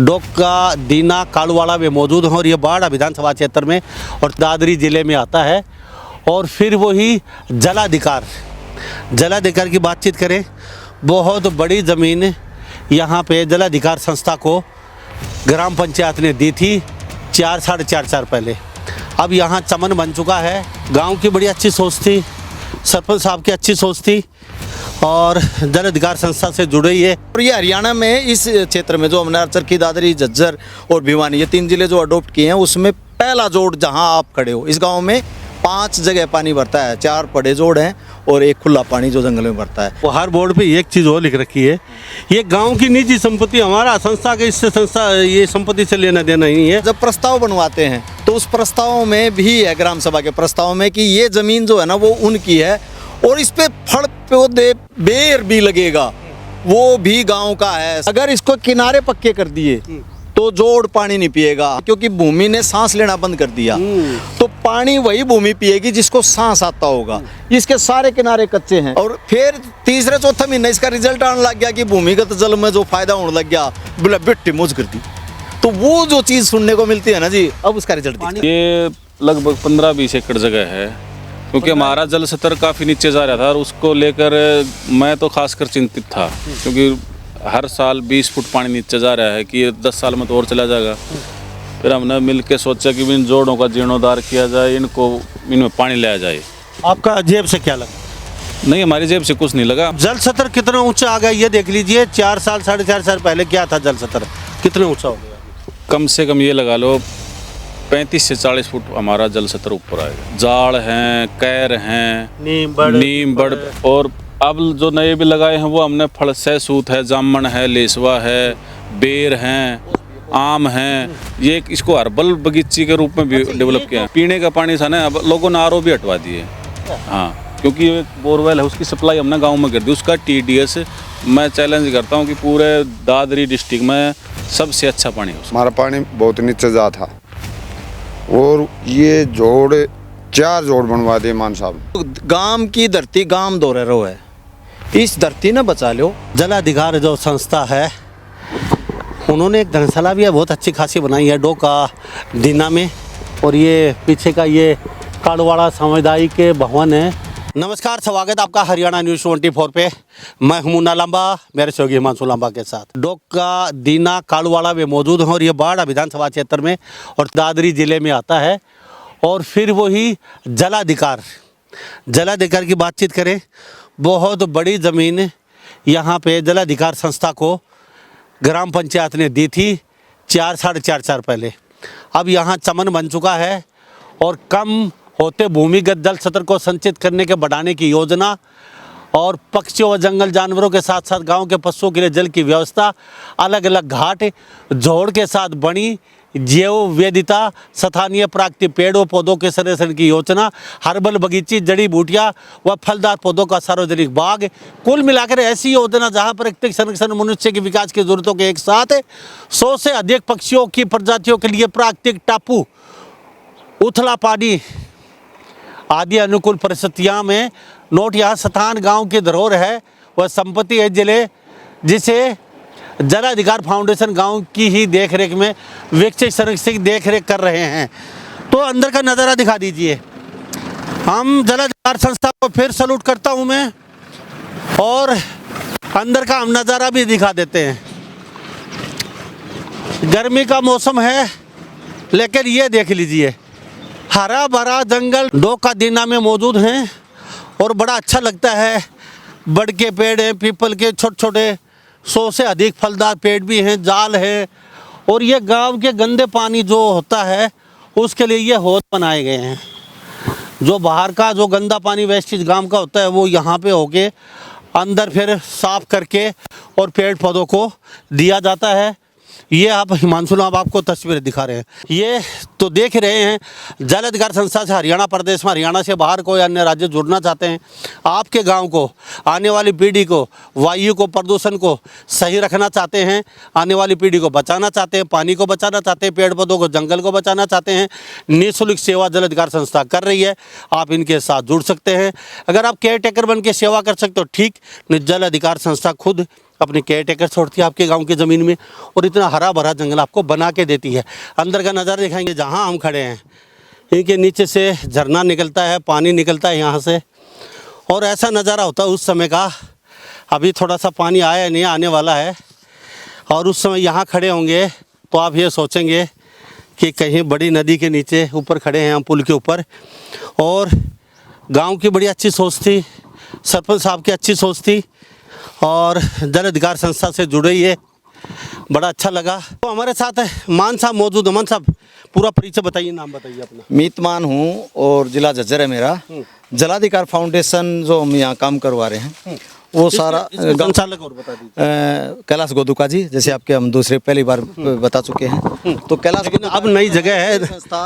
डोका, दीना, कालूवाड़ा में मौजूद हैं और ये बाढ़ विधानसभा क्षेत्र में और दादरी ज़िले में आता है। और फिर वही जलाधिकार की बातचीत करें, बहुत बड़ी ज़मीन यहाँ पे जलाधिकार संस्था को ग्राम पंचायत ने दी थी 4-4.5 साल पहले। अब यहाँ चमन बन चुका है। गांव की बड़ी अच्छी सोच थी, सरपंच साहब की अच्छी सोच थी और जल अधिकार संस्था से जुड़े ही है। और ये हरियाणा में इस क्षेत्र में जो हमने चरखी, दादरी, झज्जर और भिवानी ये 3 जिले जो अडोप्ट किए हैं, उसमें पहला जोड़ जहां आप खड़े हो, इस गांव में 5 जगह पानी भरता है। 4 बड़े जोड़ हैं और एक खुला पानी जो जंगल में भरता है। वो हर बोर्ड पे एक चीज़ और लिख रखी है, ये गांव की निजी संपत्ति, हमारा संस्था के इससे संस्था ये संपत्ति से लेना देना ही है। जब प्रस्ताव बनवाते हैं तो उस प्रस्ताव में भी है, ग्राम सभा के प्रस्ताव में, कि ये ज़मीन जो है ना वो उनकी है और इस पे फल पौधे बेर भी लगेगा, वो भी गांव का है। अगर इसको किनारे पक्के कर दिए तो जोड़ पानी नहीं पिएगा, क्योंकि भूमि ने सांस लेना बंद कर दिया। तो पानी वही भूमि पिएगी जिसको सांस आता होगा। इसके सारे किनारे कच्चे हैं और फिर तीसरे चौथे महीने इसका रिजल्ट आने लग गया कि भूमिगत जल में जो फायदा होने लग गया, बोला बिट्टी मुझ कर दी। तो वो जो चीज़ सुनने को मिलती है ना जी, अब उसका रिजल्ट ये लगभग 15-20 एकड़ जगह है, क्योंकि हमारा जल स्तर काफ़ी नीचे जा रहा था और उसको लेकर मैं तो खासकर चिंतित था, क्योंकि हर साल 20 फुट पानी नीचे जा रहा है कि ये 10 साल में तो और चला जाएगा। फिर हमने मिल के सोचा कि इन जोड़ों का जीर्णोद्धार किया जाए, इनमें पानी लाया जाए। आपका जेब से क्या लगा? नहीं, हमारी जेब से कुछ नहीं लगा। जल स्तर कितना ऊंचा आ गया ये देख लीजिए। 4 साल 4.5 साल पहले क्या था जल स्तर, कितना ऊंचा हो गया? कम से कम ये लगा लो 35 से 40 फुट हमारा जल स्तर ऊपर आएगा। जाड़ हैं, कैर हैं, नीम बड़ और अब जो नए भी लगाए हैं वो हमने फल सहसूत है, जामन है, लेसवा है, बेर हैं, आम हैं। ये इसको हर्बल बगीची के रूप में भी डेवलप किया है। पीने का पानी था ना, अब लोगों ने आरओ भी हटवा दिए। हाँ, क्योंकि ये बोरवेल है, उसकी सप्लाई हमने गांव में कर दी। उसका TDS मैं चैलेंज करता हूँ कि पूरे दादरी डिस्ट्रिक्ट में सबसे अच्छा पानी है। हमारा पानी बहुत नीचे जा था और ये जोड़ 4 जोड़ बनवा दिए मान साहब। गांव की धरती गांव दौरे रो है, इस धरती ने बचा लो। जलाधिकार जो संस्था है उन्होंने एक धर्मशाला भी है, बहुत अच्छी खासी बनाई है डोका, दीना में। और ये पीछे का ये कालूवाड़ा सामुदायिक भवन है। नमस्कार, स्वागत आपका हरियाणा न्यूज़ 24 पे। मैं हूं मुन्ना लांबा, मेरे सहयोगी हिमांशु लांबा के साथ। डोका, दीना, कालूवाड़ा में मौजूद हैं और ये बाढ़ विधानसभा क्षेत्र में और दादरी ज़िले में आता है। और फिर वही जलाधिकार की बातचीत करें, बहुत बड़ी ज़मीन यहाँ पे जलाधिकार संस्था को ग्राम पंचायत ने दी थी 4-4.5 साल पहले। अब यहाँ चमन बन चुका है और कम होते भूमिगत जल स्तर को संचित करने के बढ़ाने की योजना और पक्षियों व जंगल जानवरों के साथ साथ गांव के पशुओं के लिए जल की व्यवस्था, अलग अलग घाट जोड़ के साथ बनी जैव विविधता, स्थानीय प्राकृतिक पेड़ों पौधों के संरक्षण की योजना, हर्बल बगीची, जड़ी बूटियाँ व फलदार पौधों का सार्वजनिक बाग, कुल मिलाकर ऐसी योजना जहां प्राकृतिक संरक्षण मनुष्य के विकास की जरूरतों के एक साथ 100 से अधिक पक्षियों की प्रजातियों के लिए प्राकृतिक टापू, उथला पानी आदि अनुकूल परिस्थितियां में नोट यह स्थान गांव की धरोहर है, वह संपत्ति है जिसे जलाधिकार फाउंडेशन गांव की ही देखरेख में विकसित संरक्षित देखरेख कर रहे हैं। तो अंदर का नज़ारा दिखा दीजिए। हम जलाधिकार संस्था को फिर सैल्यूट करता हूं मैं, और अंदर का हम नज़ारा भी दिखा देते हैं। गर्मी का मौसम है लेकिन ये देख लीजिए, हरा भरा जंगल डोका, दीना में मौजूद हैं और बड़ा अच्छा लगता है। बड़ के पेड़ हैं, पीपल के छोटे छोटे, 100 से अधिक फलदार पेड़ भी हैं, जाल है। और ये गांव के गंदे पानी जो होता है उसके लिए ये हौद बनाए गए हैं। जो बाहर का जो गंदा पानी वेस्टेज गांव का होता है वो यहाँ पे होके अंदर फिर साफ करके और पेड़ पौधों को दिया जाता है। ये आप हिमांशु लांबा आपको तस्वीरें दिखा रहे हैं। ये तो देख रहे हैं, जल अधिकार संस्था से हरियाणा प्रदेश में, हरियाणा से बाहर कोई अन्य राज्य जुड़ना चाहते हैं, आपके गांव को, आने वाली पीढ़ी को, वायु को, प्रदूषण को सही रखना चाहते हैं, आने वाली पीढ़ी को बचाना चाहते हैं, पानी को बचाना चाहते हैं, पेड़ पौधों को, जंगल को बचाना चाहते हैं, निःशुल्क सेवा जल अधिकार संस्था कर रही है। आप इनके साथ जुड़ सकते हैं। अगर आप केयर टेकर बन के सेवा कर सकते हो ठीक, जल अधिकार संस्था खुद अपनी केयर टेकर छोड़ती है आपके गांव की ज़मीन में, और इतना हरा भरा जंगल आपको बना के देती है। अंदर का नज़ारा दिखाएंगे, जहाँ हम खड़े हैं इनके नीचे से झरना निकलता है, पानी निकलता है यहाँ से, और ऐसा नज़ारा होता है उस समय का। अभी थोड़ा सा पानी आया नहीं, आने वाला है, और उस समय यहाँ खड़े होंगे तो आप ये सोचेंगे कि कहीं बड़ी नदी के नीचे ऊपर खड़े हैं हम, पुल के ऊपर। और गांव की बड़ी अच्छी सोच थी, सरपंच साहब की अच्छी सोच थी, और जल अधिकार संस्था से जुड़े ही है, बड़ा अच्छा लगा। तो हमारे साथ मान साहब मौजूद है। मान साहब पूरा परिचय बताइए, नाम बताइए अपना। मीतमान हूँ और जिला झज्जर है मेरा। जलाधिकार फाउंडेशन जो हम यहाँ काम करवा रहे हैं वो सारा संचालक और बता दीजिए। कैलाश गोदुका जी, जैसे आपके हम दूसरे पहली बार बता चुके हैं। तो कैलाश अब नई जगह है,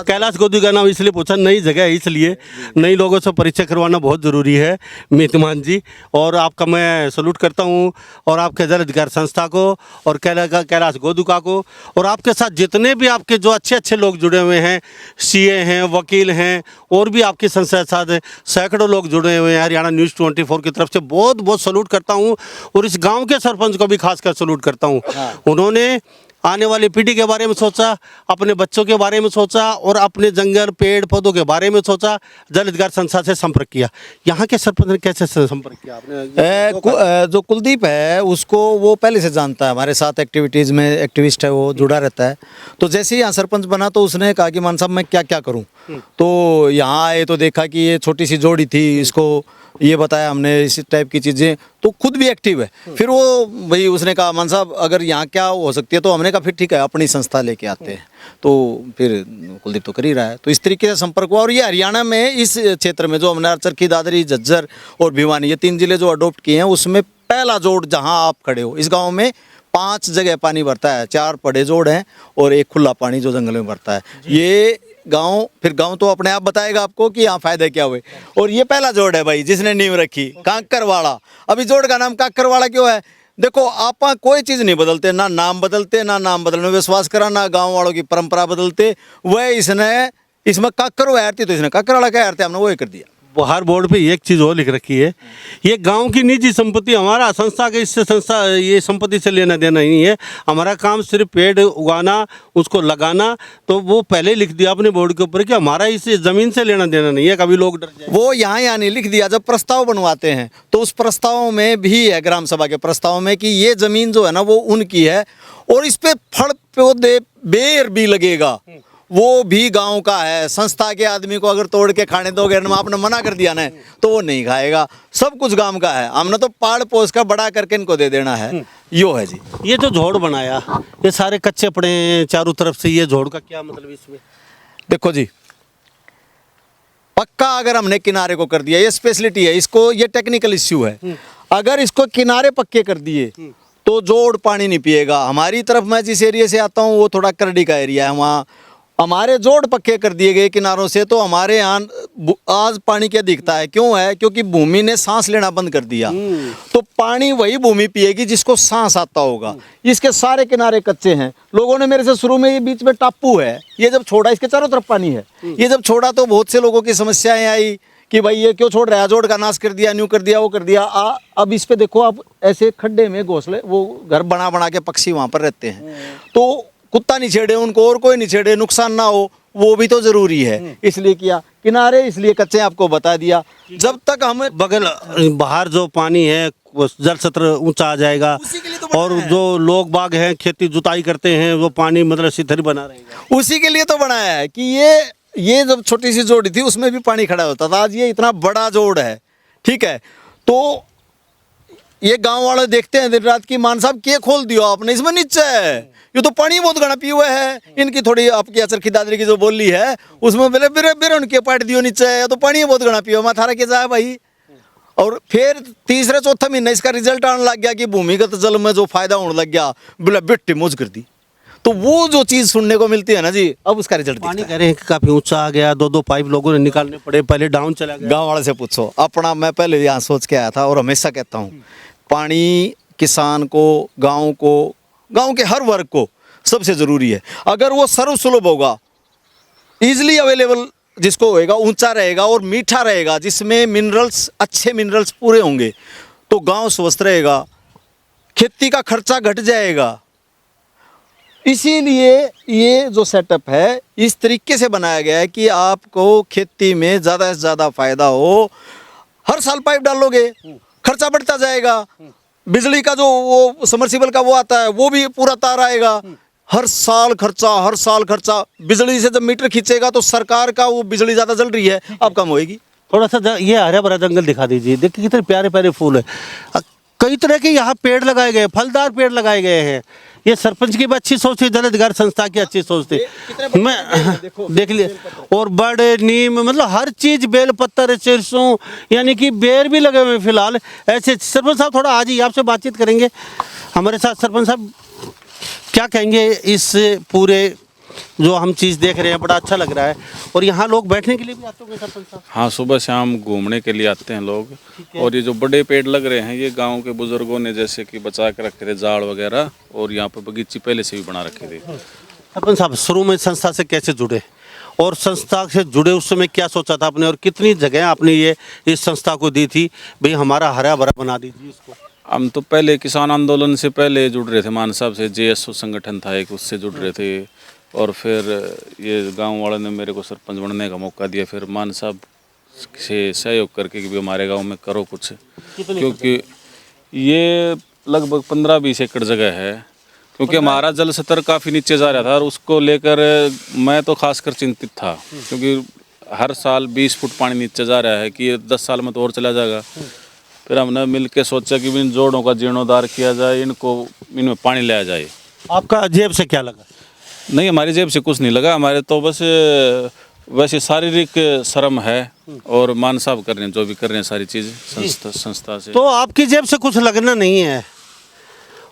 कैलाश गोदू का नाम इसलिए पूछा, नई जगह है इसलिए नई लोगों से परिचय करवाना बहुत ज़रूरी है मीतमान जी। और आपका मैं सलूट करता हूँ, और आपके जल अधिकार संस्था को, और कैलाश गोदुका को, और आपके साथ जितने भी आपके जो अच्छे अच्छे लोग जुड़े हुए हैं, सीए हैं, वकील हैं, और भी आपकी संस्था के साथ सैकड़ों लोग जुड़े हुए हैं। हरियाणा न्यूज़ 24 की तरफ से बहुत बहुत सलूट करता हूं, और इस गांव के सरपंच को भी खासकर सलूट करता हूं। उन्होंने आने वाली पीढ़ी के बारे में सोचा, अपने बच्चों के बारे में सोचा, और अपने जंगल पेड़ पौधों के बारे में सोचा। जल अधिकार संस्था से संपर्क किया। यहाँ के सरपंच ने कैसे संपर्क किया आपने? जो कुलदीप है उसको वो पहले से जानता है, हमारे साथ एक्टिविटीज़ में एक्टिविस्ट है, वो जुड़ा रहता है। तो जैसे ही यहाँ सरपंच बना तो उसने कहा कि मान साहब मैं क्या क्या करूँ। तो यहाँ आए तो देखा कि ये छोटी सी जोड़ी थी, इसको ये बताया हमने इस टाइप की चीज़ें, तो खुद भी एक्टिव है। फिर वो भाई उसने कहा मान साहब अगर यहाँ क्या हो सकती है, तो हमने कहा फिर ठीक है अपनी संस्था लेके आते हैं। तो फिर कुलदीप तो कर ही रहा है। तो इस तरीके से संपर्क हुआ, और ये हरियाणा में इस क्षेत्र में जो हमने चरखी, दादरी, झज्जर और भिवानी ये 3 जिले जो अडोप्ट किए हैं, उसमें पहला जोड़ जहाँ आप खड़े हो, इस गाँव में 5 जगह पानी भरता है, 4 बड़े जोड़ हैं और 1 खुला पानी जो जंगल में भरता है। ये गांव, फिर गांव तो अपने आप बताएगा आपको कि यहाँ फायदे क्या हुए। और ये पहला जोड़ है भाई जिसने नींव रखी, कांकरवाड़ा। अभी जोड़ का नाम कांकरवाड़ा क्यों है? देखो आप कोई चीज़ नहीं बदलते, ना नाम बदलते, ना नाम बदलने में विश्वास करा, ना गाँव वालों की परंपरा बदलते। वह इसने इसमें काकर वो आरती, तो इसने काकरवाड़ा क्या आरती, हमने वही कर दिया। हर बोर्ड पे एक चीज़ और लिख रखी है, ये गांव की निजी संपत्ति, हमारा संस्था के इससे संस्था ये संपत्ति से लेना देना नहीं है। हमारा काम सिर्फ पेड़ उगाना, उसको लगाना। तो वो पहले लिख दिया अपने बोर्ड के ऊपर कि हमारा इस ज़मीन से लेना देना नहीं है, कभी लोग डर जाए। वो यहाँ नहीं लिख दिया। जब प्रस्ताव बनवाते हैं तो उस प्रस्ताव में भी है, ग्राम सभा के प्रस्ताव में, कि ये ज़मीन जो है ना वो उनकी है, और इस पर फल पौधे बेर भी लगेगा, वो भी गांव का है। संस्था के आदमी को अगर तोड़ के खाने दोगे, आपने मना कर दिया ना, तो वो नहीं खाएगा। सब कुछ गांव का है, हमने तो पाड़ पोस का बड़ा करके इनको दे देना है। यो है जी। ये जो झोड़ बनाया, ये सारे कच्चे पड़े हैं चारों तरफ से, ये झोड़ का क्या मतलब इसमें? देखो जी, पक्का अगर हमने किनारे को कर दिया, ये स्पेशलिटी है, इसको ये टेक्निकल इश्यू है। अगर इसको किनारे पक्के कर दिए तो जोड़ पानी नहीं पिएगा। हमारी तरफ, मैं जिस एरिया से आता हूँ वो थोड़ा करडी का एरिया है, वहाँ हमारे जोड़ पक्के कर दिए गए किनारों से, तो हमारे यहाँ आज पानी क्या दिखता है? क्यों है? क्योंकि भूमि ने सांस लेना बंद कर दिया। तो पानी वही भूमि पिएगी जिसको सांस आता होगा। इसके सारे किनारे कच्चे हैं। लोगों ने मेरे से शुरू में, ये बीच में टापू है, ये जब छोड़ा, इसके चारों तरफ पानी है, ये जब छोड़ा तो बहुत से लोगों की समस्याएं आई कि भाई ये क्यों छोड़ रहा है, जोड़ का नाश कर दिया, न्यू कर दिया, वो कर दिया। अब इस पे देखो, आप ऐसे खड्डे में घोंसले, वो घर बना बना के पक्षी वहाँ पर रहते हैं। तो कुत्ता नहीं छेड़े उनको, और कोई नहीं छेड़े, नुकसान ना हो, वो भी तो जरूरी है, इसलिए किया। किनारे इसलिए कच्चे आपको बता दिया। जब तक हम बगल बाहर जो पानी है वो जल स्तर ऊंचा आ जाएगा, और जो लोग बाग हैं खेती जुताई करते हैं, वो पानी मतलब सीधर बना रहेगा। उसी के लिए तो बनाया है कि ये जब छोटी सी जोड़ थी उसमें भी पानी खड़ा होता था, आज ये इतना बड़ा जोड़ है। ठीक है, तो ये गांव वाले देखते हैं दिन रात की, मान साहब क्या खोल दिया आपने, इसमें नीचे है, ये तो पानी बहुत घना पी हुआ है। इनकी थोड़ी आपकी चरखी दादरी की जो बोली है उसमें बोले बिरे उनके पाट दियो नीचे है, तो पानी बहुत घना पियो, मैं थारा के जाए भाई। और फिर तीसरे चौथे महीने इसका रिजल्ट आने लग गया कि भूमिगत जल में जो फायदा होने लग गया, बोला बिट्टी मौज कर दी। तो वो जो चीज़ सुनने को मिलती है ना जी, अब उसका रिजल्ट पानी कह रहे हैं कि काफ़ी ऊंचा आ गया, 2-2 पाइप लोगों ने निकालने पड़े, पहले डाउन चला गया। गाँव वाले से पूछो अपना, मैं पहले यहाँ सोच के आया था और हमेशा कहता हूँ, पानी किसान को, गांव के हर वर्ग को सबसे ज़रूरी है। अगर वो सर्वसुलभ होगा, ईजिली अवेलेबल जिसको होएगा, ऊंचा रहेगा और मीठा रहेगा, जिसमें मिनरल्स, अच्छे मिनरल्स पूरे होंगे, तो गांव स्वस्थ रहेगा, खेती का खर्चा घट जाएगा। इसीलिए ये जो सेटअप है इस तरीके से बनाया गया है कि आपको खेती में ज़्यादा से ज़्यादा फायदा हो। हर साल पाइप डालोगे, खर्चा बढ़ता जाएगा। बिजली का जो वो समरसीबल का वो आता है वो भी पूरा तार आएगा। हर साल खर्चा। बिजली से जब मीटर खींचेगा तो सरकार का वो बिजली ज़्यादा जल रही है, अब कम होएगी। थोड़ा सा ये हरा भरा जंगल दिखा दीजिए, देखिए कितने प्यारे प्यारे फूल है। कई तरह के यहाँ पेड़ लगाए गए, फलदार पेड़ लगाए गए हैं। ये सरपंच की भी अच्छी सोच थी, जल अधिकार संस्था की अच्छी सोच थी। मैं देख लिए, और बड़े नीम, मतलब हर चीज, बेल पत्तर, सरसों, यानी कि बेर भी लगे हुए हैं फिलहाल। ऐसे सरपंच साहब थोड़ा आज ही आपसे बातचीत करेंगे हमारे साथ। सरपंच साहब क्या कहेंगे इस पूरे जो हम चीज़ देख रहे हैं, बड़ा अच्छा लग रहा है। और यहाँ लोग बैठने के लिए भी आते होंगे सरपंच साहब? हाँ, सुबह शाम घूमने के लिए आते हैं लोग। और ये जो बड़े पेड़ लग रहे हैं ये गांव के बुजुर्गों ने जैसे कि बचा के रखे थे, जाड़ वगैरह, और यहाँ पर बगीचे पहले से भी बना रखे थे। सरपंच साहब शुरू में संस्था से कैसे जुड़े, और संस्था से जुड़े उस समय क्या सोचा था आपने, और कितनी जगह आपने ये इस संस्था को दी थी, भाई हमारा हरा भरा बना दीजिए इसको? हम तो पहले किसान आंदोलन से पहले जुड़ रहे थे, मान साहब से, JSO संगठन था एक, उससे जुड़ रहे थे। और फिर ये गांव वालों ने मेरे को सरपंच बनने का मौका दिया, फिर मान साहब से सहयोग करके कि भी हमारे गांव में करो कुछ, क्योंकि ये लगभग 15-20 एकड़ जगह है। क्योंकि हमारा जल स्तर काफ़ी नीचे जा रहा था और उसको लेकर मैं तो खासकर चिंतित था, क्योंकि हर साल 20 फुट पानी नीचे जा रहा है कि ये 10 साल में तो और चला जाएगा। फिर हमने मिल के सोचा कि इन जोड़ों का जीर्णोद्धार किया जाए, इनमें पानी लाया जाए। आपका जेब से क्या लगा? नहीं, हमारी जेब से कुछ नहीं लगा, हमारे तो बस वैसे शारीरिक श्रम है, और मान साहब कर रहे हैं जो भी कर रहे हैं सारी चीज़ संस्था से। तो आपकी जेब से कुछ लगना नहीं है।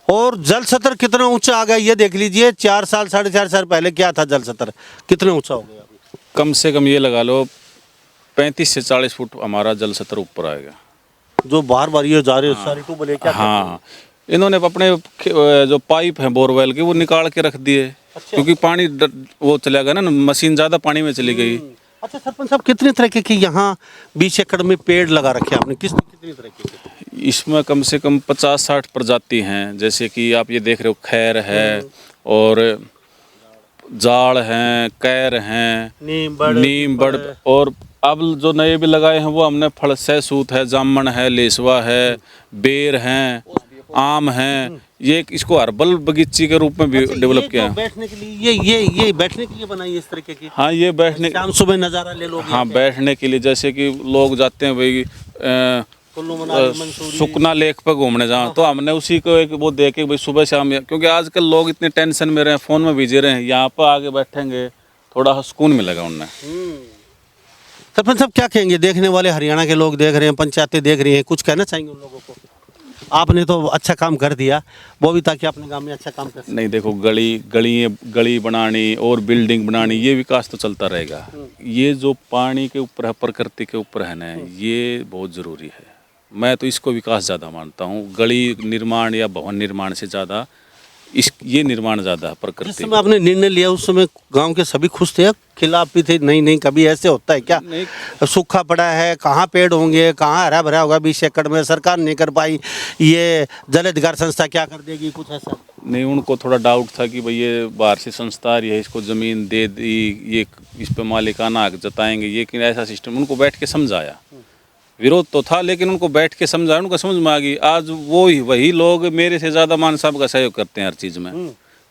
और जल स्तर कितना ऊंचा आ गया ये देख लीजिए। 4 साल 4.5 साल पहले क्या था जल स्तर, कितना ऊंचा हो गया? कम से कम ये लगा लो 35 से 40 फुट हमारा जल स्तर ऊपर आएगा। जो बार ये जा रहे सारी ट्यूबवेल है क्या? हाँ, इन्होंने अपने जो पाइप हैं बोरवेल के वो निकाल के रख दिए। अच्छा। क्योंकि पानी वो चला गया ना, मशीन ज़्यादा पानी में चली गई। अच्छा सरपंच साहब, कितने तरह के यहाँ 20 एकड़ में पेड़ लगा रखे आपने, कितनी तरह के? इसमें कम से कम 50-60 प्रजाति हैं। जैसे कि आप ये देख रहे हो, खैर है, और जाड़ हैं, कैर हैं, नीम बड़, और अब जो नए भी लगाए हैं वो हमने फल, सहसूत है, जामन है, लेसवा है, बेर हैं, आम हैं। ये इसको हर्बल बगीची के रूप में भी डेवलप किया है। बैठने के लिए ये बैठने के लिए बनाई है इस तरीके की? हाँ, ये बैठने, शाम सुबह नज़ारा ले लोगे? हाँ, बैठने के लिए। जैसे कि लोग जाते हैं भाई सुकना लेक पर घूमने जाओ, तो हमने उसी को एक वो दे के भाई सुबह शाम, क्योंकि आजकल लोग इतने टेंशन में रहे हैं, फ़ोन में बिजी रहे हैं, यहाँ पर आगे बैठेंगे थोड़ा सुकून मिलेगा उन्हें। सरपंच साहब क्या कहेंगे, देखने वाले हरियाणा के लोग देख रहे हैं, पंचायतें देख रही हैं, कुछ कहना चाहेंगे उन लोगों को? आपने तो अच्छा काम कर दिया, वो भी ताकि अपने गांव में अच्छा काम कर सकें। नहीं, देखो, गली बनानी और बिल्डिंग बनानी, ये विकास तो चलता रहेगा। ये जो पानी के ऊपर है, प्रकृति के ऊपर है ना, ये बहुत ज़रूरी है। मैं तो इसको विकास ज़्यादा मानता हूँ, गली निर्माण या भवन निर्माण से ज़्यादा ये निर्माण ज़्यादा है प्रकृति। जिस समय आपने निर्णय लिया उस समय गांव के सभी खुश थे, खिलाफ भी थे? नहीं कभी ऐसे होता है क्या? सूखा पड़ा है, कहाँ पेड़ होंगे, कहाँ हरा भरा होगा 20 एकड़ में, सरकार नहीं कर पाई, ये जल अधिकार संस्था क्या कर देगी, कुछ ऐसा? नहीं, उनको थोड़ा डाउट था कि भाई ये बाहर से संस्था आ रही है, इसको ज़मीन दे दी, ये इस पर मालिकाना हक जताएंगे, लेकिन ऐसा सिस्टम उनको बैठ के समझाया। विरोध तो था, लेकिन उनको बैठ के समझाया, उनको समझ में आ गई। आज वही लोग मेरे से ज़्यादा मान साहब का सहयोग करते हैं हर चीज़ में,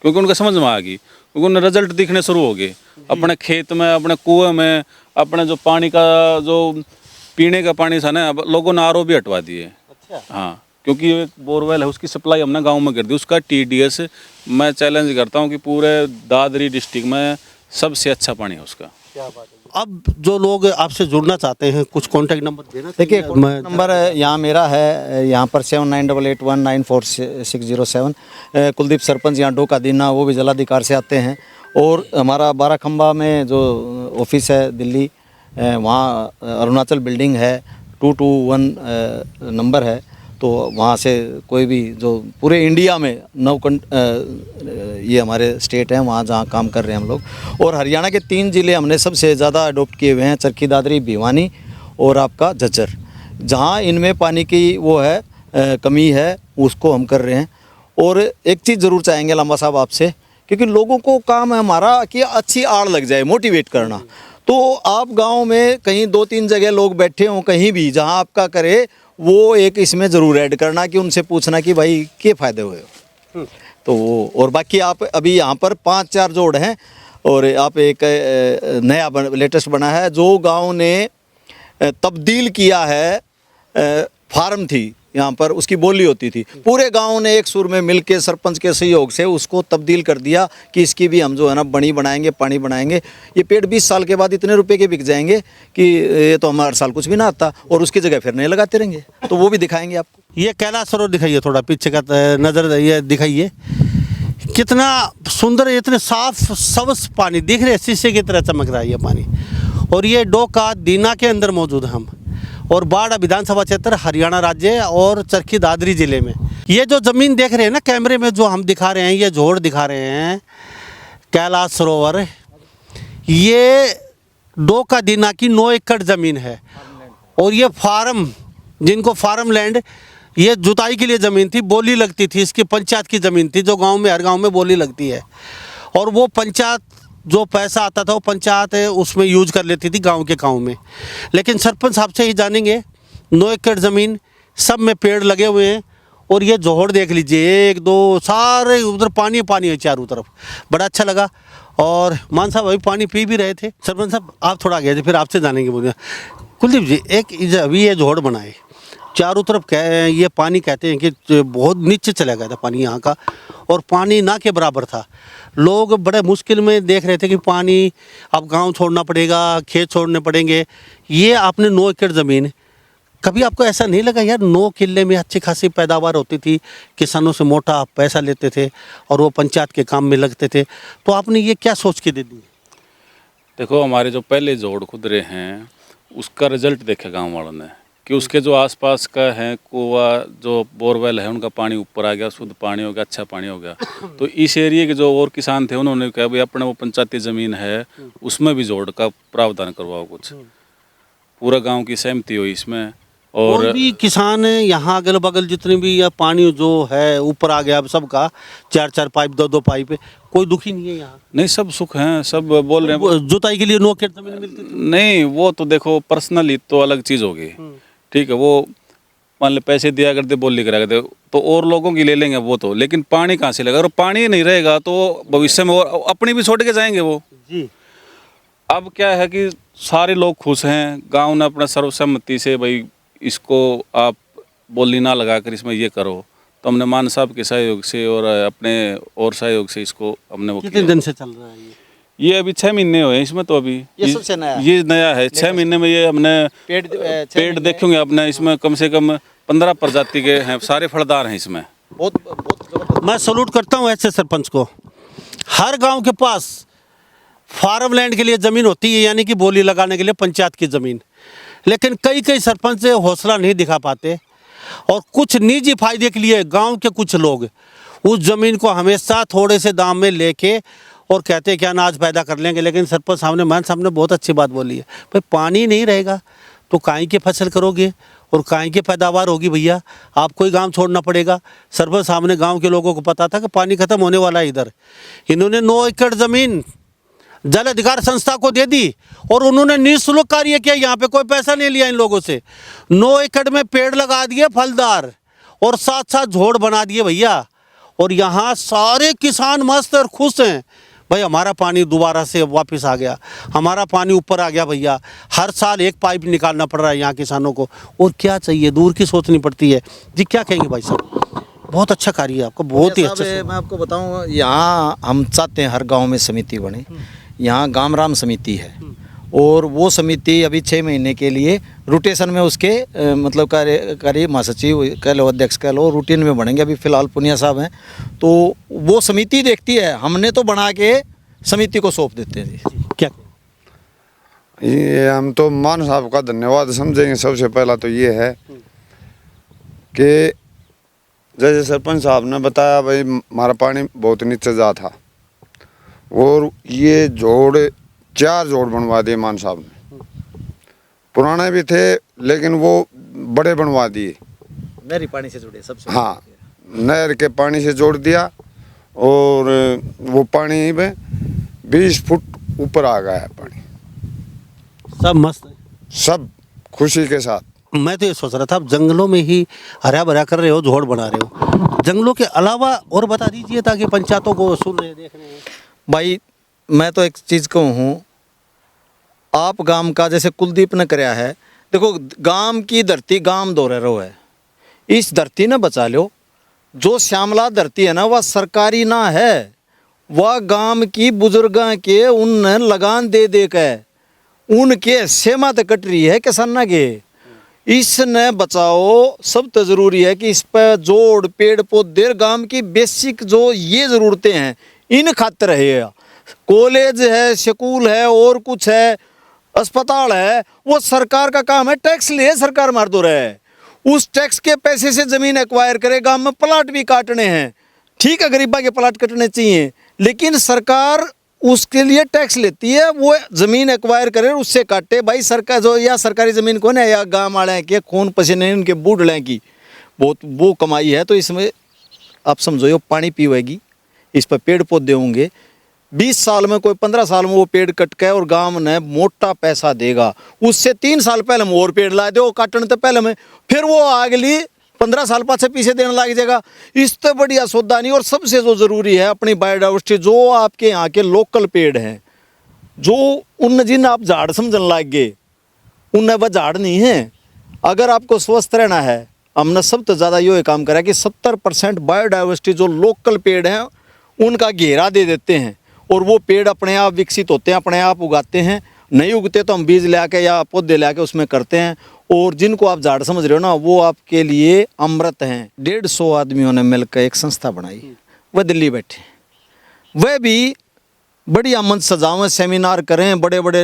क्योंकि उनको समझ में आ गई, क्योंकि उन्हें रिजल्ट दिखने शुरू हो गए अपने खेत में, अपने कुएं में, अपने जो पानी का जो पीने का पानी था ना, लोगों ने RO भी हटवा दिए। अच्छा। हाँ, क्योंकि एक बोरवेल है, उसकी सप्लाई हमने गाँव में कर दी, उसका TDS मैं चैलेंज करता हूँ कि पूरे दादरी डिस्ट्रिक्ट में सबसे अच्छा पानी है उसका। क्या बात है। अब जो लोग आपसे जुड़ना चाहते हैं, कुछ कॉन्टैक्ट नंबर देना? देखिए, नंबर यहाँ मेरा है, यहाँ पर 7988194607। कुलदीप सरपंच यहाँ डोका दीना, वो भी जलाधिकार से आते हैं। और हमारा 12 खंबा में जो ऑफिस है दिल्ली, वहाँ अरुणाचल बिल्डिंग है, 221 नंबर है। तो वहाँ से कोई भी जो पूरे इंडिया में ये हमारे स्टेट हैं, वहाँ जहाँ काम कर रहे हैं हम लोग। और हरियाणा के 3 ज़िले हमने सबसे ज़्यादा अडोप्ट किए हुए हैं, चरखी दादरी, भिवानी और आपका झज्जर। जहाँ इनमें पानी की वो है कमी है, उसको हम कर रहे हैं। और एक चीज़ ज़रूर चाहेंगे लांबा साहब आपसे, क्योंकि लोगों को काम है हमारा कि अच्छी आड़ लग जाए, मोटिवेट करना। तो आप गांव में कहीं 2-3 जगह लोग बैठे हों, कहीं भी जहां आपका करे, वो एक इसमें ज़रूर ऐड करना कि उनसे पूछना कि भाई क्या फ़ायदे हुए हो। तो वो, और बाकी आप अभी यहाँ पर 5-4 जोड़ हैं, और आप एक नया लेटेस्ट बना है जो गांव ने तब्दील किया है। फार्म थी यहाँ पर, उसकी बोली होती थी, पूरे गांव ने एक सुर में मिलके सरपंच के सहयोग से उसको तब्दील कर दिया कि इसकी भी हम जो है ना बनी बनाएंगे, पानी बनाएंगे। ये पेड़ 20 साल के बाद इतने रुपए के बिक जाएंगे कि ये तो हम हर साल कुछ भी ना आता, और उसकी जगह फिर नहीं लगाते रहेंगे। तो वो भी दिखाएंगे आपको। ये कैलाश सरोवर दिखाइए, थोड़ा पीछे का नज़र ये दिखाइए, कितना सुंदर, इतने साफ स्वच्छ पानी दिख रहे, शीशे की तरह चमक रहा है ये पानी। और ये डोका दीना के अंदर मौजूद है हम, और बाढ़ विधानसभा क्षेत्र हरियाणा राज्य और चरखी दादरी जिले में। ये जो ज़मीन देख रहे हैं ना कैमरे में, जो हम दिखा रहे हैं, ये जोड़ दिखा रहे हैं कैलाश सरोवर, ये डोका दीना की 9 एकड़ ज़मीन है। और ये फार्म, जिनको फार्म लैंड, ये जुताई के लिए ज़मीन थी, बोली लगती थी, इसकी पंचायत की ज़मीन थी, जो गांव में हर गांव में बोली लगती है। और वो पंचायत जो पैसा आता था वो पंचायत उसमें यूज कर लेती थी गांव के काम में। लेकिन सरपंच साहब से ही जानेंगे, 9 एकड़ ज़मीन, सब में पेड़ लगे हुए हैं, और ये जोहड़ देख लीजिए, 1-2 सारे उधर पानी पानी है चारों तरफ। बड़ा अच्छा लगा। और मान साहब अभी पानी पी भी रहे थे। सरपंच साहब आप थोड़ा आगे थे, फिर आपसे जानेंगे। बोलिए कुलदीप जी, एक अभी ये जोहड़ बनाए चारों तरफ, ये पानी कहते हैं कि बहुत नीचे चला गया था पानी यहाँ का, और पानी ना के बराबर था। लोग बड़े मुश्किल में देख रहे थे कि पानी अब गांव छोड़ना पड़ेगा, खेत छोड़ने पड़ेंगे। ये आपने 9 एकड़ ज़मीन, कभी आपको ऐसा नहीं लगा यार 9 किले में अच्छी खासी पैदावार होती थी, किसानों से मोटा पैसा लेते थे और वो पंचायत के काम में लगते थे, तो आपने ये क्या सोच के दे दी? देखो, हमारे जो पहले जोड़ खुदरे हैं उसका रिजल्ट देखे गांव वालों ने कि उसके जो आसपास का है कुआ, जो बोरवेल है, उनका पानी ऊपर आ गया, शुद्ध पानी हो गया, अच्छा पानी हो गया। तो इस एरिया के जो और किसान थे उन्होंने कहा भाई अपने वो पंचायती ज़मीन है उसमें भी जोड़ का प्रावधान करवाओ कुछ। पूरा गांव की सहमति हुई इसमें। और भी किसान यहाँ अगल बगल जितने भी या पानी जो है ऊपर आ गया, अब सबका 4-4 पाइप, 2-2 पाइप, कोई दुखी नहीं है यहाँ? नहीं, सब सुख हैं, सब बोल रहे हैं। जुताई के लिए 9 एकड़ ज़मीन मिलती थी? नहीं, वो तो देखो पर्सनली तो अलग चीज़ होगी, ठीक है। वो मान लो पैसे दिया करते, बोली करा करते, तो और लोगों की ले लेंगे वो तो, लेकिन पानी कहाँ से लेगा? और पानी नहीं रहेगा तो भविष्य में और अपनी भी छोड़ के जाएंगे वो जी। अब क्या है कि सारे लोग खुश हैं, गांव ने अपना सर्वसम्मति से भाई इसको आप बोली ना लगाकर इसमें ये करो, तो हमने मान साहब के सहयोग से और अपने और सहयोग से इसको हमने वो कितने दिन से चल रहा है ये अभी 6 महीने हुए हैं इसमें। तो अभी ये सबसे नया ये नया है। 6 महीने में ये हमने पेड़ देखेंगे अपने, इसमें कम से कम 15 प्रजाति के हैं, सारे फलदार हैं इसमें। बहुत मैं सैल्यूट करता हूँ ऐसे सरपंच को। हर गांव के पास फार्म लैंड के लिए ज़मीन होती है, यानी कि बोली लगाने के लिए पंचायत की ज़मीन, लेकिन कई सरपंच हौसला नहीं दिखा पाते, और कुछ निजी फायदे के लिए गांव के कुछ लोग उस ज़मीन को हमेशा थोड़े से दाम में लेके और कहते हैं कि अनाज पैदा कर लेंगे। लेकिन सरपंच सामने, मान साहब ने बहुत अच्छी बात बोली है, भाई पानी नहीं रहेगा तो काई की फसल करोगे और काई की पैदावार होगी भैया, आपको ही गांव छोड़ना पड़ेगा। सरपंच साहब ने गाँव के लोगों को पता था कि पानी खत्म होने वाला है इधर, इन्होंने 9 एकड़ ज़मीन जल अधिकार संस्था को दे दी, और उन्होंने निःशुल्क कार्य किया, यहाँ पे कोई पैसा नहीं लिया इन लोगों से। 9 एकड़ में पेड़ लगा दिए फलदार, और साथ साथ झोड़ बना दिए भैया, और यहाँ सारे किसान मस्त और खुश हैं। भाई हमारा पानी दोबारा से वापस आ गया, हमारा पानी ऊपर आ गया भैया। हर साल 1 पाइप निकालना पड़ रहा है यहाँ किसानों को, और क्या चाहिए, दूर की सोचनी पड़ती है जी। क्या कहेंगे भाई साहब? बहुत अच्छा कार्य है आपका, बहुत ही अच्छा। मैं आपको बताऊँ, यहाँ हम चाहते हैं हर गाँव में समिति बने। यहाँ गामराम समिति है, और वो समिति अभी 6 महीने के लिए रोटेशन में उसके मतलब कार्य महासचिव कह लो, अध्यक्ष कह लो, रूटीन में बनेंगे। अभी फिलहाल पुनिया साहब हैं, तो वो समिति देखती है, हमने तो बना के समिति को सौंप देते हैं जी। क्या ये हम तो मान साहब का धन्यवाद समझेंगे। सबसे पहला तो ये है कि जैसे सरपंच साहब ने बताया, भाई हमारा पानी बहुत नीचे जा था, और ये जोड़ 4 जोड़ बनवा दिए मान साहब ने। पुराने भी थे लेकिन वो बड़े बनवा दिए, नहरी पानी से जुड़े सबसे। हाँ, नहर के पानी से जोड़ दिया और वो पानी में 20 फुट ऊपर आ गया है पानी, सब मस्त है। सब खुशी के साथ। मैं तो ये सोच रहा था, आप जंगलों में ही हरा भरा कर रहे हो, झोड़ बना रहे हो, जंगलों के अलावा और बता दीजिए ताकि पंचायतों को सुन रहे देख रहे हैं। भाई मैं तो एक चीज़ कहूँ, आप गांव का जैसे कुलदीप ने कराया है, देखो गांव की धरती गांव दो रहो है, इस धरती ने बचा लो। जो श्यामला धरती है ना वह सरकारी ना है, वह गांव की बुजुर्गा के उनने लगान दे दे के उनके सेमा तक कट रही है किसाना के। इसने बचाओ, सब तो ज़रूरी है कि इस पर जोड़ पेड़ पौधे गांव की बेसिक जो ये ज़रूरतें हैं इन खातिर है। कॉलेज है, स्कूल है और कुछ है, अस्पताल है, वो सरकार का काम है। टैक्स ले सरकार मार दो रहे, उस टैक्स के पैसे से ज़मीन एक्वायर करे, गांव में प्लाट भी काटने हैं। ठीक है, गरीबा के प्लाट कटने चाहिए, लेकिन सरकार उसके लिए टैक्स लेती है, वो ज़मीन एक्वायर करे उससे काटे। भाई सरकार जो या सरकारी ज़मीन कौन है, या गाँव वाले के खून पसीने उनके बूढ़ लें की बहुत वो कमाई है। तो इसमें आप समझो ये पानी पीवेगी, इस पर पेड़ पौधे होंगे, 20 साल में कोई 15 साल में वो पेड़ कट के और गांव ने मोटा पैसा देगा। उससे 3 साल पहले में और पेड़ ला दो काटने तो पहले में, फिर वो अगली 15 साल पाछे पीछे देने लग जाएगा। इस तो बढ़िया सौदा नहीं। और सबसे जो ज़रूरी है अपनी बायोडाइवर्सिटी, जो आपके यहाँ के लोकल पेड़ हैं, जो उन जिन आप झाड़ समझने लग गए, उनमें वह झाड़ नहीं है। अगर आपको स्वस्थ रहना है, हमने सब तो ज़्यादा ये काम करा कि 70% बायोडाइवर्सिटी जो लोकल पेड़ हैं उनका घेरा दे देते हैं, और वो पेड़ अपने आप विकसित होते हैं, अपने आप उगाते हैं। नहीं उगते तो हम बीज ले आके या पौधे ले आके उसमें करते हैं। और जिनको आप झाड़ समझ रहे हो ना, वो आपके लिए अमृत हैं। 150 आदमियों ने मिलकर एक संस्था बनाई, वह दिल्ली बैठे, वह भी बढ़िया मंच सजावें, सेमिनार करें, बड़े बड़े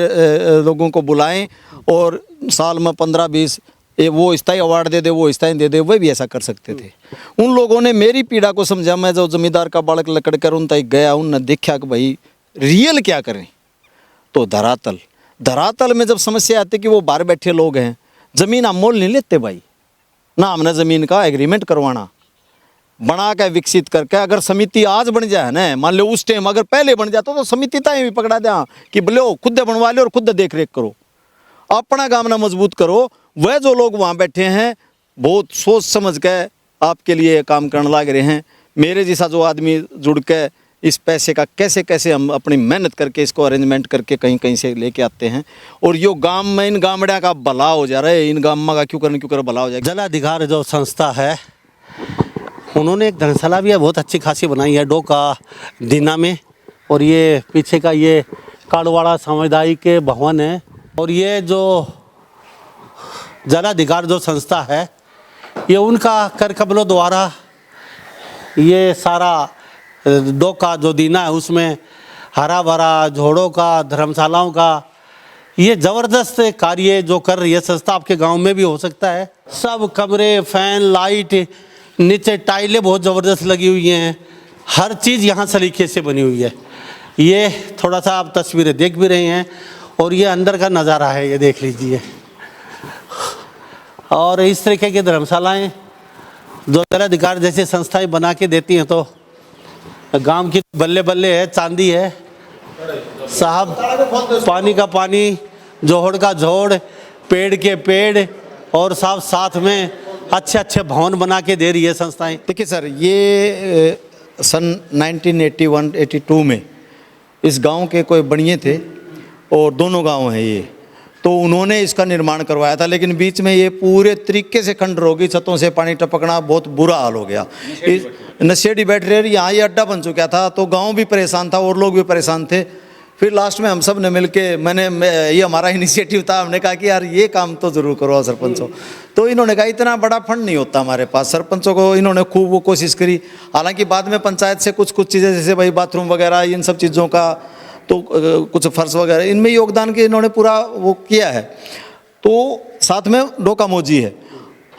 लोगों को बुलाएं और साल में 15-20 वो स्थायी अवार्ड दे दे, वो स्थायी दे दे। वह भी ऐसा कर सकते थे। उन लोगों ने मेरी पीड़ा को समझा। मैं जो जमींदार का बालक लकड़ कर उन तक गया, उनने देखा कि भाई रियल क्या करें। तो धरातल में जब समस्या आती कि वो बाहर बैठे लोग हैं, ज़मीन हम मोल नहीं लेते भाई, ना हमने ज़मीन का एग्रीमेंट करवाना, बना के विकसित करके। अगर समिति आज बन जाए ना, मान लो उस टाइम अगर पहले बन जाता तो समिति ताई भी पकड़ा दे कि बोलो खुद बनवा लो और खुद देख रेख करो, अपना काम ना मजबूत करो। वह जो लोग वहाँ बैठे हैं बहुत सोच समझ के आपके लिए काम करने लग रहे हैं। मेरे जैसा जो आदमी जुड़ के इस पैसे का कैसे कैसे हम अपनी मेहनत करके इसको अरेंजमेंट करके कहीं कहीं से लेके आते हैं, और यो गांव में इन गामड़िया का भला हो जा रहा है। इन गाँव का क्यों कर भला हो जाएगा। जल अधिकार जो संस्था है, उन्होंने एक धर्मशाला भी है बहुत अच्छी खासी बनाई है डोका दीना में। और ये पीछे का ये काड़वाड़ा सामुदायिक भवन है। और ये जो जल अधिकार जो संस्था है, ये उनका कर कमलों द्वारा ये सारा डोका जो दीना है उसमें हरा भरा झोड़ों का, धर्मशालाओं का ये ज़बरदस्त कार्य जो कर रही है संस्था। आपके गांव में भी हो सकता है। सब कमरे, फैन, लाइट, नीचे टाइलें बहुत ज़बरदस्त लगी हुई हैं, हर चीज़ यहाँ सलीके से बनी हुई है। ये थोड़ा सा आप तस्वीरें देख भी रहे हैं, और ये अंदर का नज़ारा है, ये देख लीजिए। और इस तरीके की धर्मशालाएँ जो जल अधिकार जैसी संस्थाएं बना के देती हैं, तो गांव की बल्ले बल्ले है, चांदी है साहब। पानी का पानी, जोड़ का जोड़, पेड़ के पेड़, और साथ में अच्छे अच्छे भवन बना के दे रही है संस्थाएं। देखिए सर, ये सन 1981-82 में इस गांव के कोई बनिए थे, और दोनों गांव हैं ये, तो उन्होंने इसका निर्माण करवाया था। लेकिन बीच में ये पूरे तरीके से खंडर हो गई, छतों से पानी टपकना, बहुत बुरा हाल हो गया। नशेड़ी बैठ रहे, यहाँ ये अड्डा बन चुका था, तो गांव भी परेशान था और लोग भी परेशान थे। फिर लास्ट में हम सब ने मिल के ये हमारा इनिशिएटिव था, हमने कहा कि यार ये काम तो ज़रूर करो सरपंचों। तो इन्होंने कहा इतना बड़ा फंड नहीं होता हमारे पास। सरपंचों को इन्होंने खूब वो कोशिश करी। हालांकि बाद में पंचायत से कुछ चीज़ें जैसे भाई बाथरूम वगैरह इन सब चीज़ों का, तो कुछ फर्श वगैरह इनमें योगदान के इन्होंने पूरा वो किया है। तो साथ में डोका मोजी है।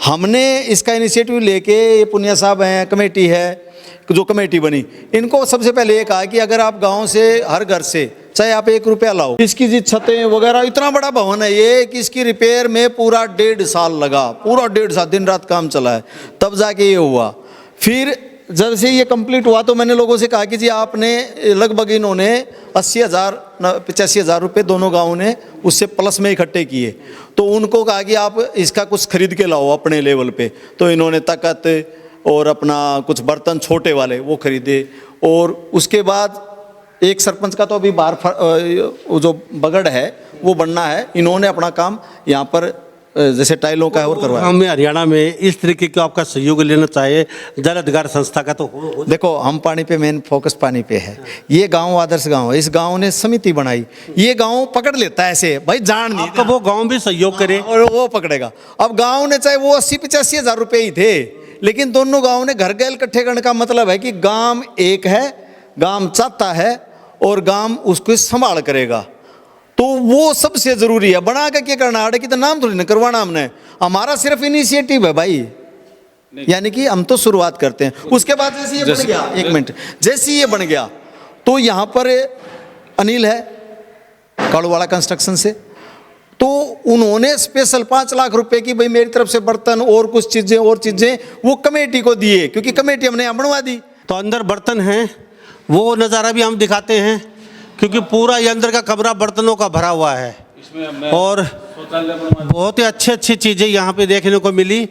हमने इसका इनिशिएटिव लेके, ये पुनिया साहब हैं, कमेटी है जो कमेटी बनी, इनको सबसे पहले ये कहा कि अगर आप गांव से हर घर से चाहे आप 1 रुपया लाओ, इसकी जी छतें वगैरह, इतना बड़ा भवन है ये कि इसकी रिपेयर में पूरा 1.5 साल लगा, पूरा 1.5 साल दिन रात काम चला है, तब जाके ये हुआ। फिर जब से ये कंप्लीट हुआ तो मैंने लोगों से कहा कि जी आपने लगभग इन्होंने 80,000 85,000 रुपये दोनों गाँव ने उससे प्लस में इकट्ठे किए। तो उनको कहा कि आप इसका कुछ खरीद के लाओ अपने लेवल पे। तो इन्होंने तख्त और अपना कुछ बर्तन छोटे वाले वो खरीदे। और उसके बाद एक सरपंच का तो अभी बाहर जो बगड़ है वो बनना है, इन्होंने अपना काम यहाँ पर जैसे टाइलों का है और करवाया। हमें हरियाणा में इस तरीके का आपका सहयोग लेना चाहिए जल अधिकार संस्था का। तो देखो हम पानी पे मेन फोकस पानी पे है। ये गांव आदर्श गांव है, इस गांव ने समिति बनाई, ये गांव पकड़ लेता है ऐसे भाई जान नहीं आपका वो गांव भी सहयोग करे और वो पकड़ेगा। अब गांव ने चाहे वो 80-85 हज़ार रुपये ही थे, लेकिन दोनों गांव ने घर गैल इकट्ठे करने का मतलब है कि गांव एक है, गांव चाहता है और गांव उसको संभाल करेगा। तो वो सबसे जरूरी है। बना के क्या करना है कि तो नाम थोड़ी ना करवाना हमने, हमारा सिर्फ इनिशिएटिव है भाई, यानी कि हम तो शुरुआत करते हैं। उसके बाद जैसे ये बन गया, एक मिनट, जैसे ये बन गया तो यहाँ पर अनिल है काड़ूवाड़ा कंस्ट्रक्शन से, तो उन्होंने स्पेशल 5 लाख रुपए की भाई मेरी तरफ से बर्तन और कुछ चीजें वो कमेटी को दिए, क्योंकि कमेटी हमने यहाँ बनवा दी। तो अंदर बर्तन हैं, वो नज़ारा भी हम दिखाते हैं, क्योंकि पूरा ये अंदर का कमरा बर्तनों का भरा हुआ है। और बहुत ही अच्छी चीज़ें यहाँ पे देखने को मिली।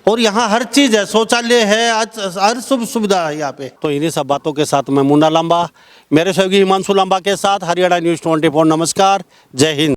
और यहाँ हर चीज़ है, शौचालय है, हर सुविधा है यहाँ पे। तो इन्हीं सब बातों के साथ मैं मुन्ना लांबा, मेरे सहयोगी हिमांशु लांबा के साथ हरियाणा न्यूज़ 24। नमस्कार, जय हिंद।